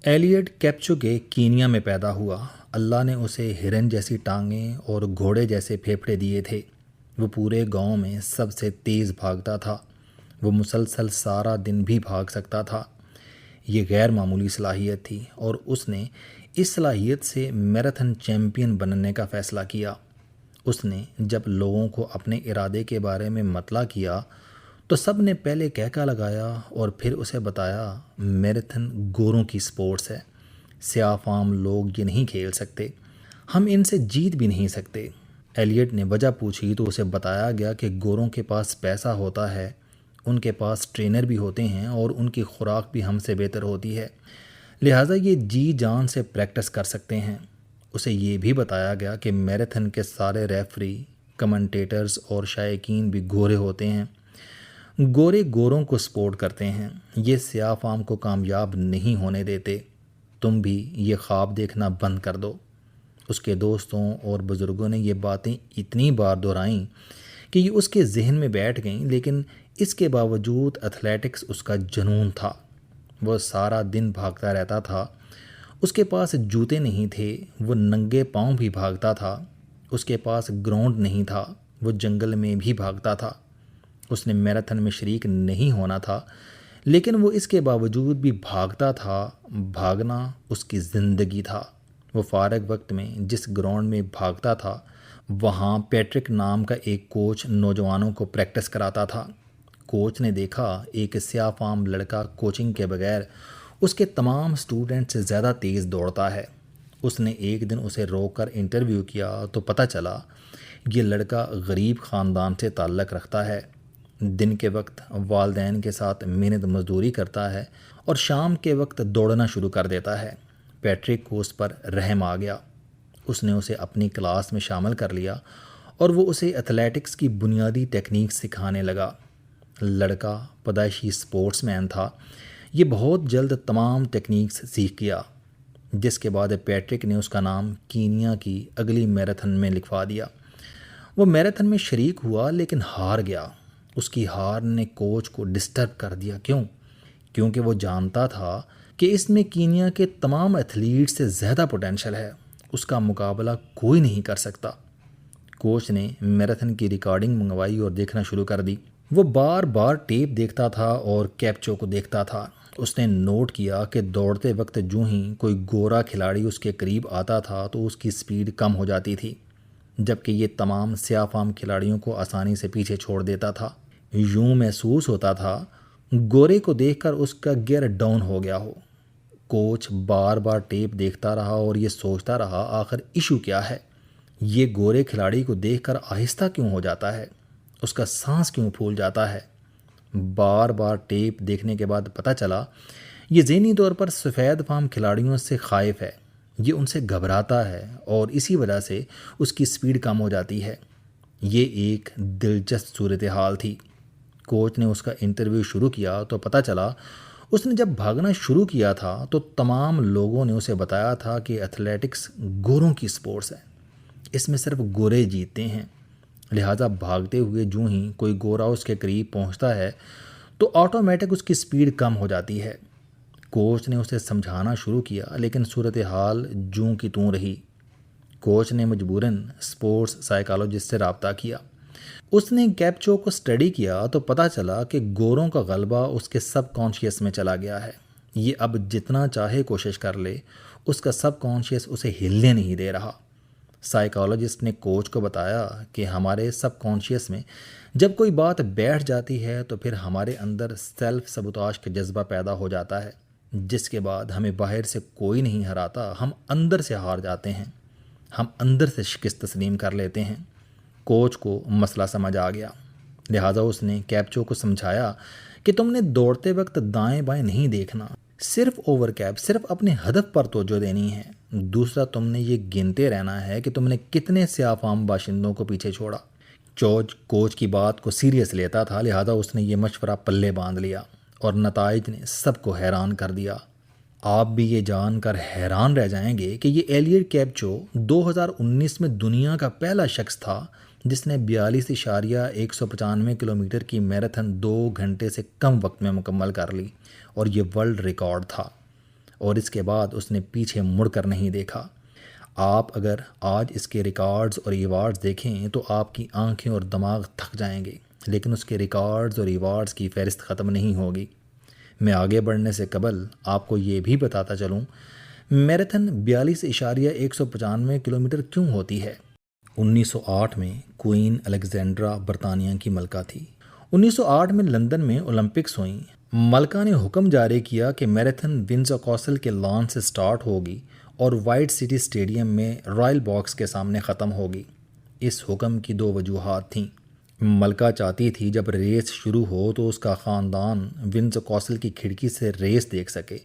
Elite کیپچوگے Kenya میں پیدا ہوا۔ اللہ نے اسے ہرن جیسی ٹانگیں اور گھوڑے جیسے پھیپھڑے دیے تھے۔ وہ پورے گاؤں میں سب سے تیز بھاگتا تھا۔ وہ مسلسل سارا دن بھی بھاگ سکتا تھا۔ یہ غیر معمولی صلاحیت تھی اور اس نے اس صلاحیت سے میراتھن چیمپئن بننے کا فیصلہ کیا۔ اس نے جب لوگوں کو اپنے ارادے کے بارے میں مطلع کیا تو سب نے پہلے کہکا لگایا اور پھر اسے بتایا میراتھن گوروں کی سپورٹس ہے، سیاہ فام لوگ یہ نہیں کھیل سکتے، ہم ان سے جیت بھی نہیں سکتے۔ ایلیٹ نے وجہ پوچھی تو اسے بتایا گیا کہ گوروں کے پاس پیسہ ہوتا ہے، ان کے پاس ٹرینر بھی ہوتے ہیں اور ان کی خوراک بھی ہم سے بہتر ہوتی ہے، لہٰذا یہ جی جان سے پریکٹس کر سکتے ہیں۔ اسے یہ بھی بتایا گیا کہ میراتھن کے سارے ریفری، کمنٹیٹرز اور شائقین بھی گورے ہوتے ہیں۔ گورے گوروں کو سپورٹ کرتے ہیں، یہ سیاہ فام کو کامیاب نہیں ہونے دیتے۔ تم بھی یہ خواب دیکھنا بند کر دو۔ اس کے دوستوں اور بزرگوں نے یہ باتیں اتنی بار دہرائیں کہ یہ اس کے ذہن میں بیٹھ گئیں، لیکن اس کے باوجود ایتھلیٹکس اس کا جنون تھا۔ وہ سارا دن بھاگتا رہتا تھا۔ اس کے پاس جوتے نہیں تھے، وہ ننگے پاؤں بھی بھاگتا تھا۔ اس کے پاس گراؤنڈ نہیں تھا، وہ جنگل میں بھی بھاگتا تھا۔ اس نے میراتھن میں شریک نہیں ہونا تھا، لیکن وہ اس کے باوجود بھی بھاگتا تھا۔ بھاگنا اس کی زندگی تھا۔ وہ فارغ وقت میں جس گراؤنڈ میں بھاگتا تھا وہاں پیٹرک نام کا ایک کوچ نوجوانوں کو پریکٹس کراتا تھا۔ کوچ نے دیکھا ایک سیاہ فام لڑکا کوچنگ کے بغیر اس کے تمام سٹوڈنٹ سے زیادہ تیز دوڑتا ہے۔ اس نے ایک دن اسے روک کر انٹرویو کیا تو پتہ چلا یہ لڑکا غریب خاندان سے تعلق رکھتا ہے، دن کے وقت والدین کے ساتھ محنت مزدوری کرتا ہے اور شام کے وقت دوڑنا شروع کر دیتا ہے۔ پیٹرک کو اس پر رحم آ گیا۔ اس نے اسے اپنی کلاس میں شامل کر لیا اور وہ اسے ایتھلیٹکس کی بنیادی ٹیکنیک سکھانے لگا۔ لڑکا پیدائشی سپورٹس مین تھا۔ یہ بہت جلد تمام ٹیکنیکس سیکھ گیا، جس کے بعد پیٹرک نے اس کا نام کینیا کی اگلی میراتھن میں لکھوا دیا۔ وہ میراتھن میں شریک ہوا لیکن ہار گیا۔ اس کی ہار نے کوچ کو ڈسٹرب کر دیا۔ کیونکہ وہ جانتا تھا کہ اس میں کینیا کے تمام ایتھلیٹ سے زیادہ پوٹینشل ہے، اس کا مقابلہ کوئی نہیں کر سکتا۔ کوچ نے میراتھن کی ریکارڈنگ منگوائی اور دیکھنا شروع کر دی۔ وہ بار بار ٹیپ دیکھتا تھا اور کیپچو کو دیکھتا تھا۔ اس نے نوٹ کیا کہ دوڑتے وقت جو ہی کوئی گورا کھلاڑی اس کے قریب آتا تھا تو اس کی سپیڈ کم ہو جاتی تھی، جبکہ یہ تمام سیاہ فام کھلاڑیوں کو آسانی سے پیچھے چھوڑ دیتا تھا۔ یوں محسوس ہوتا تھا گورے کو دیکھ کر اس کا گیئر ڈاؤن ہو گیا ہو۔ کوچ بار بار ٹیپ دیکھتا رہا اور یہ سوچتا رہا آخر ایشو کیا ہے، یہ گورے کھلاڑی کو دیکھ کر آہستہ کیوں ہو جاتا ہے، اس کا سانس کیوں پھول جاتا ہے۔ بار بار ٹیپ دیکھنے کے بعد پتہ چلا یہ ذہنی طور پر سفید فام کھلاڑیوں سے خائف ہے، یہ ان سے گھبراتا ہے اور اسی وجہ سے اس کی سپیڈ کم ہو جاتی ہے۔ یہ ایک دلچسپ صورتحال تھی۔ کوچ نے اس کا انٹرویو شروع کیا تو پتہ چلا اس نے جب بھاگنا شروع کیا تھا تو تمام لوگوں نے اسے بتایا تھا کہ ایتھلیٹکس گوروں کی سپورٹس ہے، اس میں صرف گورے جیتتے ہیں، لہٰذا بھاگتے ہوئے جو ہی کوئی گورا اس کے قریب پہنچتا ہے تو آٹومیٹک اس کی سپیڈ کم ہو جاتی ہے۔ کوچ نے اسے سمجھانا شروع کیا لیکن صورتحال جوں کی توں رہی۔ کوچ نے مجبوراً سپورٹس سائیکالوجسٹ سے رابطہ کیا۔ اس نے کیپچو کو اسٹڈی کیا تو پتہ چلا کہ گوروں کا غلبہ اس کے سب کانشیس میں چلا گیا ہے۔ یہ اب جتنا چاہے کوشش کر لے، اس کا سب کانشیس اسے ہلنے نہیں دے رہا۔ سائیکالوجسٹ نے کوچ کو بتایا کہ ہمارے سب کانشیس میں جب کوئی بات بیٹھ جاتی ہے تو پھر ہمارے اندر سیلف سبوتاژ کا جذبہ پیدا ہو جاتا ہے، جس کے بعد ہمیں باہر سے کوئی نہیں ہراتا، ہم اندر سے ہار جاتے ہیں، ہم اندر سے شکست تسلیم کر لیتے ہیں۔ کوچ کو مسئلہ سمجھ آ گیا، لہٰذا اس نے کیپچو کو سمجھایا کہ تم نے دوڑتے وقت دائیں بائیں نہیں دیکھنا، صرف اوور کیپ، صرف اپنے ہدف پر توجہ دینی ہے۔ دوسرا، تم نے یہ گنتے رہنا ہے کہ تم نے کتنے سیاہ فام باشندوں کو پیچھے چھوڑا۔ کوچ کی بات کو سیریس لیتا تھا، لہٰذا اس نے یہ مشورہ پلے باندھ لیا اور نتائج نے سب کو حیران کر دیا۔ آپ بھی یہ جان کر حیران رہ جائیں گے کہ یہ ایلیٹ کیپچو 2019 میں دنیا کا پہلا شخص تھا جس نے 42.195 کلومیٹر کی میراتھن 2 گھنٹے سے کم وقت میں مکمل کر لی، اور یہ ورلڈ ریکارڈ تھا۔ اور اس کے بعد اس نے پیچھے مڑ کر نہیں دیکھا۔ آپ اگر آج اس کے ریکارڈز اور ایوارڈز دیکھیں تو آپ کی آنکھیں اور دماغ تھک جائیں گے، لیکن اس کے ریکارڈز اور ایوارڈز کی فہرست ختم نہیں ہوگی۔ میں آگے بڑھنے سے قبل آپ کو یہ بھی بتاتا چلوں، میراتھن 42.195 کلومیٹر کیوں ہوتی ہے؟ 1908 میں کوئین الیگزینڈرا برطانیہ کی ملکہ تھی۔ 1908 میں لندن میں اولمپکس ہوئیں۔ ملکہ نے حکم جاری کیا کہ میراتھن ونڈسر کاسل کے لان سے سٹارٹ ہوگی اور وائٹ سٹی اسٹیڈیم میں رائل باکس کے سامنے ختم ہوگی۔ اس حکم کی دو وجوہات تھیں۔ ملکہ چاہتی تھی جب ریس شروع ہو تو اس کا خاندان ونڈسر کاسل کی کھڑکی سے ریس دیکھ سکے،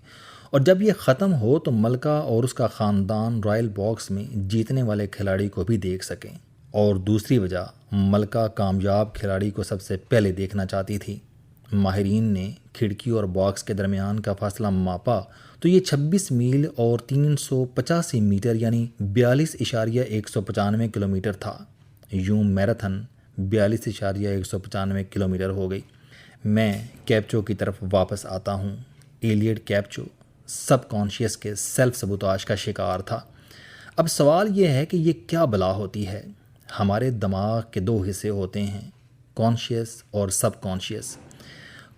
اور جب یہ ختم ہو تو ملکہ اور اس کا خاندان رائل باکس میں جیتنے والے کھلاڑی کو بھی دیکھ سکیں۔ اور دوسری وجہ، ملکہ کامیاب کھلاڑی کو سب سے پہلے دیکھنا چاہتی تھی۔ ماہرین نے کھڑکی اور باکس کے درمیان کا فاصلہ ماپا تو یہ 26 میل اور 385 میٹر یعنی 42.195 کلومیٹر تھا۔ یوں میراتھن 42.195 کلومیٹر ہو گئی۔ میں کیپچو کی طرف واپس آتا ہوں۔ ایلیٹ کیپچو سب کانشیس کے سیلف سبوتاژ کا شکار تھا۔ اب سوال یہ ہے کہ یہ کیا بلا ہوتی ہے؟ ہمارے دماغ کے دو حصے ہوتے ہیں، کانشیس اور سب کانشیس۔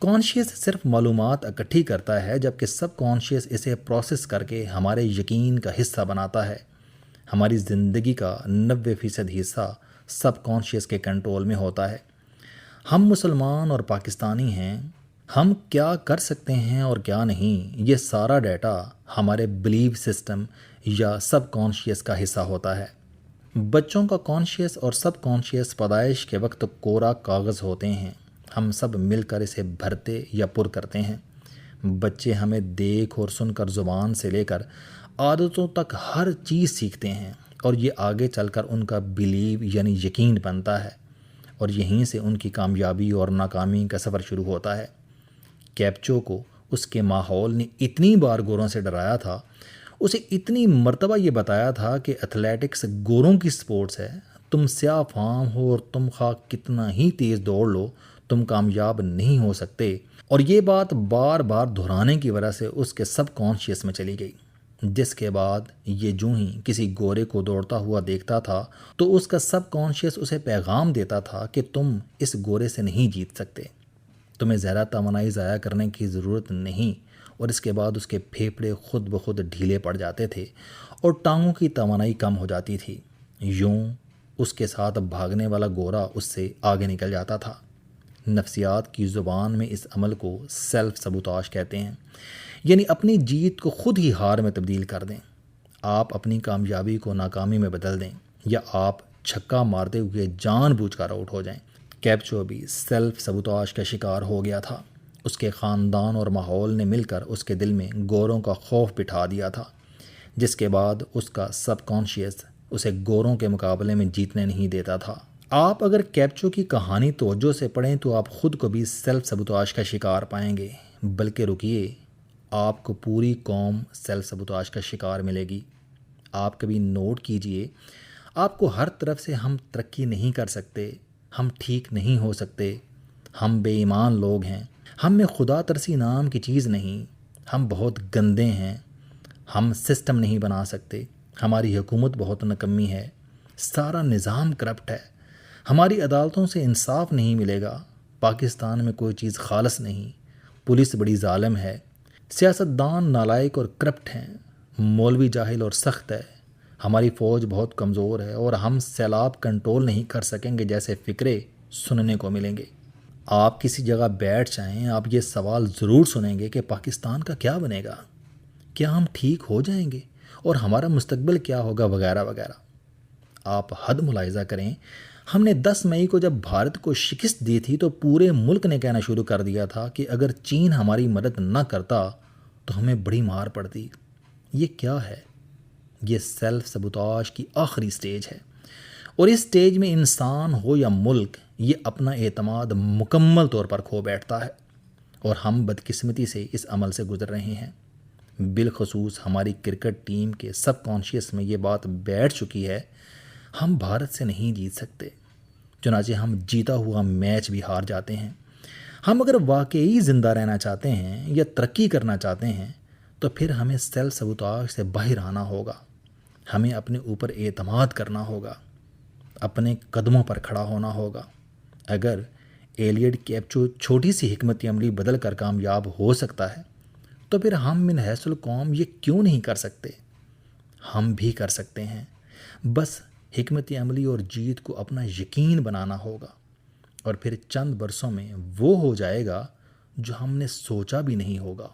کانشیس صرف معلومات اکٹھی کرتا ہے، جبکہ سب کانشیس اسے پروسیس کر کے ہمارے یقین کا حصہ بناتا ہے۔ ہماری زندگی کا 90% حصہ سب کانشیس کے کنٹرول میں ہوتا ہے۔ ہم مسلمان اور پاکستانی ہیں، ہم کیا کر سکتے ہیں اور کیا نہیں، یہ سارا ڈیٹا ہمارے بلیف سسٹم یا سب کانشیس کا حصہ ہوتا ہے۔ بچوں کا کانشیس اور سب کانشیس پیدائش کے وقت کورا کاغذ ہوتے ہیں، ہم سب مل کر اسے بھرتے یا پر کرتے ہیں۔ بچے ہمیں دیکھ اور سن کر زبان سے لے کر عادتوں تک ہر چیز سیکھتے ہیں، اور یہ آگے چل کر ان کا بلیو یعنی یقین بنتا ہے، اور یہیں سے ان کی کامیابی اور ناکامی کا سفر شروع ہوتا ہے۔ کیپچو کو اس کے ماحول نے اتنی بار گوروں سے ڈرایا تھا، اسے اتنی مرتبہ یہ بتایا تھا کہ ایتھلیٹکس گوروں کی سپورٹس ہے، تم سیاہ فام ہو اور تم خواہ کتنا ہی تیز دوڑ لو، تم کامیاب نہیں ہو سکتے، اور یہ بات بار بار دہرانے کی وجہ سے اس کے سب کانشیس میں چلی گئی، جس کے بعد یہ جو ہی کسی گورے کو دوڑتا ہوا دیکھتا تھا تو اس کا سب کانشیس اسے پیغام دیتا تھا کہ تم اس گورے سے نہیں جیت سکتے، تمہیں زیادہ توانائی ضائع کرنے کی ضرورت نہیں، اور اس کے بعد اس کے پھیپھڑے خود بخود ڈھیلے پڑ جاتے تھے اور ٹانگوں کی توانائی کم ہو جاتی تھی۔ یوں اس کے ساتھ بھاگنے والا گورا اس سے آگے نکل جاتا تھا۔ نفسیات کی زبان میں اس عمل کو سیلف سبوتاژ کہتے ہیں، یعنی اپنی جیت کو خود ہی ہار میں تبدیل کر دیں۔ آپ اپنی کامیابی کو ناکامی میں بدل دیں، یا آپ چھکا مارتے ہوئے جان بوجھ کر آؤٹ ہو جائیں۔ کیپچو بھی سیلف سبوتاژ کا شکار ہو گیا تھا۔ اس کے خاندان اور ماحول نے مل کر اس کے دل میں گوروں کا خوف بٹھا دیا تھا، جس کے بعد اس کا سب کانشیس اسے گوروں کے مقابلے میں جیتنے نہیں دیتا تھا۔ آپ اگر کیپچو کی کہانی توجہ سے پڑھیں تو آپ خود کو بھی سیلف سبوتاژ کا شکار پائیں گے، بلکہ رکیے، آپ کو پوری قوم سیلف سبوتاژ کا شکار ملے گی۔ آپ کبھی نوٹ کیجئے، آپ کو ہر طرف سے ہم ترقی نہیں کر سکتے، ہم ٹھیک نہیں ہو سکتے، ہم بے ایمان لوگ ہیں، ہم میں خدا ترسی نام کی چیز نہیں، ہم بہت گندے ہیں، ہم سسٹم نہیں بنا سکتے، ہماری حکومت بہت نکمی ہے، سارا نظام کرپٹ ہے، ہماری عدالتوں سے انصاف نہیں ملے گا، پاکستان میں کوئی چیز خالص نہیں، پولیس بڑی ظالم ہے، سیاستدان نالائق اور کرپٹ ہیں، مولوی جاہل اور سخت ہے، ہماری فوج بہت کمزور ہے، اور ہم سیلاب کنٹرول نہیں کر سکیں گے جیسے فکرے سننے کو ملیں گے۔ آپ کسی جگہ بیٹھ جائیں، آپ یہ سوال ضرور سنیں گے کہ پاکستان کا کیا بنے گا، کیا ہم ٹھیک ہو جائیں گے، اور ہمارا مستقبل کیا ہوگا، وغیرہ وغیرہ۔ آپ حد ملاحظہ کریں، ہم نے 10 مئی کو جب بھارت کو شکست دی تھی تو پورے ملک نے کہنا شروع کر دیا تھا کہ اگر چین ہماری مدد نہ کرتا تو ہمیں بڑی مار پڑتی۔ یہ کیا ہے؟ یہ سیلف سبوتاژ کی آخری سٹیج ہے، اور اس سٹیج میں انسان ہو یا ملک، یہ اپنا اعتماد مکمل طور پر کھو بیٹھتا ہے، اور ہم بدقسمتی سے اس عمل سے گزر رہے ہیں۔ بالخصوص ہماری کرکٹ ٹیم کے سب کانشیس میں یہ بات بیٹھ چکی ہے، ہم بھارت سے نہیں جیت سکتے، چنانچہ ہم جیتا ہوا میچ بھی ہار جاتے ہیں۔ ہم اگر واقعی زندہ رہنا چاہتے ہیں یا ترقی کرنا چاہتے ہیں تو پھر ہمیں سیلف سبوتاژ سے باہر آنا ہوگا. ہمیں اپنے اوپر اعتماد کرنا ہوگا, اپنے قدموں پر کھڑا ہونا ہوگا. اگر ایلیٹ کیپچو چھوٹی سی حکمت عملی بدل کر کامیاب ہو سکتا ہے تو پھر ہم من حیث القوم یہ کیوں نہیں کر سکتے؟ ہم بھی کر سکتے ہیں. بس حکمت عملی اور جیت کو اپنا یقین بنانا ہوگا, اور پھر چند برسوں میں وہ ہو جائے گا جو ہم نے سوچا بھی نہیں ہوگا.